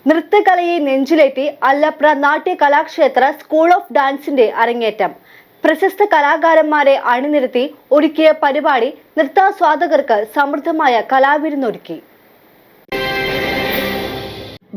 നൃത്തകലയെ നെഞ്ചിലേറ്റി Allapra Natya Kalakshetra school of ഡാൻസിന്റെ അരങ്ങേറ്റം. പ്രശസ്ത കലാകാരന്മാരെ അണിനിരത്തി ഒരുക്കിയ പരിപാടി നൃത്താസ്വാദകർക്ക് സമൃദ്ധമായ കലാവിരുന്നൊരുക്കി.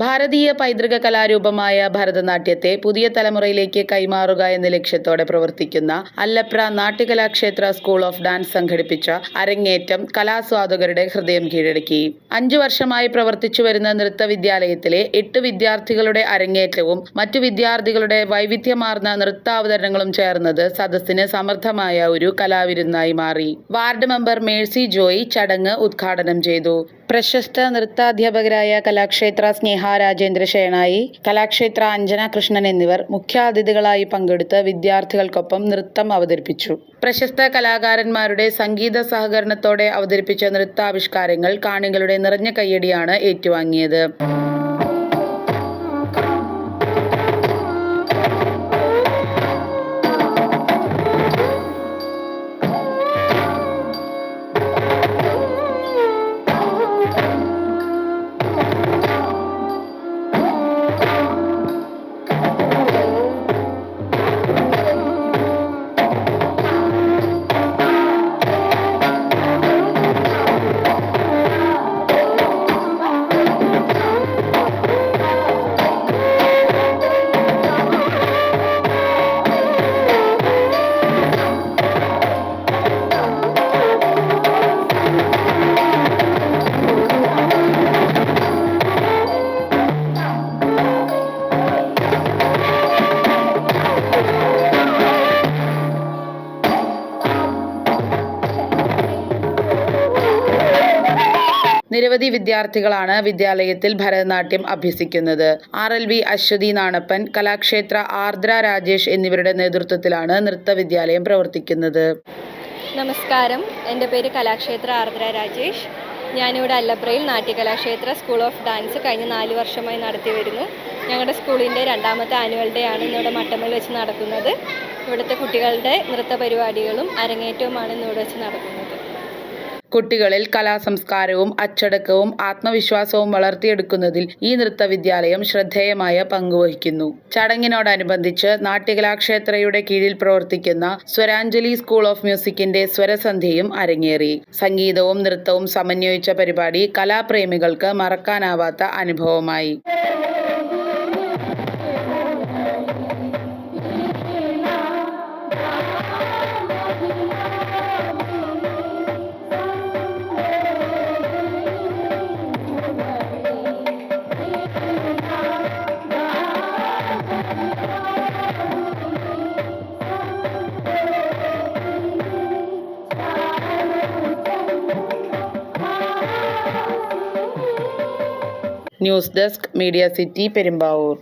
ഭാരതീയ പൈതൃക കലാരൂപമായ ഭരതനാട്യത്തെ പുതിയ തലമുറയിലേക്ക് കൈമാറുക എന്ന ലക്ഷ്യത്തോടെ പ്രവർത്തിക്കുന്ന Allapra Natyakalakshetra school of dance സംഘടിപ്പിച്ച അരങ്ങേറ്റം കലാസ്വാദകരുടെ ഹൃദയം കീഴടക്കി. 5 വർഷമായി പ്രവർത്തിച്ചു വരുന്ന നൃത്ത വിദ്യാലയത്തിലെ 8 വിദ്യാർത്ഥികളുടെ അരങ്ങേറ്റവും മറ്റു വിദ്യാർത്ഥികളുടെ വൈവിധ്യമാർന്ന നൃത്താവതരണങ്ങളും ചേർന്നത് സദസ്സിന് സമൃദ്ധമായ ഒരു കലാവിരുന്നായി മാറി. വാർഡ് മെമ്പർ മേഴ്സി ജോയ് ചടങ്ങ് ഉദ്ഘാടനം ചെയ്തു. പ്രശസ്ത നൃത്താധ്യാപകരായ കലാക്ഷേത്ര സ്നേഹ രാജേന്ദ്ര ഷേണായി, കലാക്ഷേത്ര അഞ്ജന കൃഷ്ണൻ എന്നിവർ മുഖ്യാതിഥികളായി പങ്കെടുത്ത് വിദ്യാർത്ഥികൾക്കൊപ്പം നൃത്തം അവതരിപ്പിച്ചു. പ്രശസ്ത കലാകാരന്മാരുടെ സംഗീത സഹകരണത്തോടെ അവതരിപ്പിച്ച നൃത്താവിഷ്കാരങ്ങൾ കാണികളുടെ നിറഞ്ഞ കയ്യടിയാണ് ഏറ്റുവാങ്ങിയത്. നിരവധി വിദ്യാർത്ഥികളാണ് വിദ്യാലയത്തിൽ ഭരതനാട്യം അഭ്യസിക്കുന്നത്. RLV അശ്വതി നാണപ്പൻ, കലാക്ഷേത്ര ആർദ്ര രാജേഷ് എന്നിവരുടെ നേതൃത്വത്തിലാണ് നൃത്ത വിദ്യാലയം പ്രവർത്തിക്കുന്നത്. നമസ്കാരം, എൻ്റെ പേര് കലാക്ഷേത്ര ആർദ്ര രാജേഷ്. ഞാനിവിടെ അല്ലപ്രയിൽ നാട്യകലാക്ഷേത്ര സ്കൂൾ ഓഫ് ഡാൻസ് കഴിഞ്ഞ 4 വർഷമായി നടത്തി വരുന്നു. ഞങ്ങളുടെ സ്കൂളിൻ്റെ 2ാമത്തെ ആനുവൽ ഡേ ആണ് ഇന്നിവിടെ മട്ടമ്മൽ വെച്ച് നടക്കുന്നത്. ഇവിടുത്തെ കുട്ടികളുടെ നൃത്ത പരിപാടികളും അരങ്ങേറ്റവുമാണ് ഇന്നിവിടെ വെച്ച് നടക്കുന്നത്. കുട്ടികളിൽ കലാസംസ്കാരവും അച്ചടക്കവും ആത്മവിശ്വാസവും വളർത്തിയെടുക്കുന്നതിൽ ഈ നൃത്തവിദ്യാലയം ശ്രദ്ധേയമായ പങ്കുവഹിക്കുന്നു. ചടങ്ങിനോടനുബന്ധിച്ച് നാട്യകലാക്ഷേത്രയുടെ കീഴിൽ പ്രവർത്തിക്കുന്ന സ്വരാഞ്ജലി സ്കൂൾ ഓഫ് മ്യൂസിക്കിന്റെ സ്വരസന്ധ്യയും അരങ്ങേറി. സംഗീതവും നൃത്തവും സമന്വയിച്ച പരിപാടി കലാപ്രേമികൾക്ക് മറക്കാനാവാത്ത അനുഭവമായി. News desk, media city, Perumbavoor.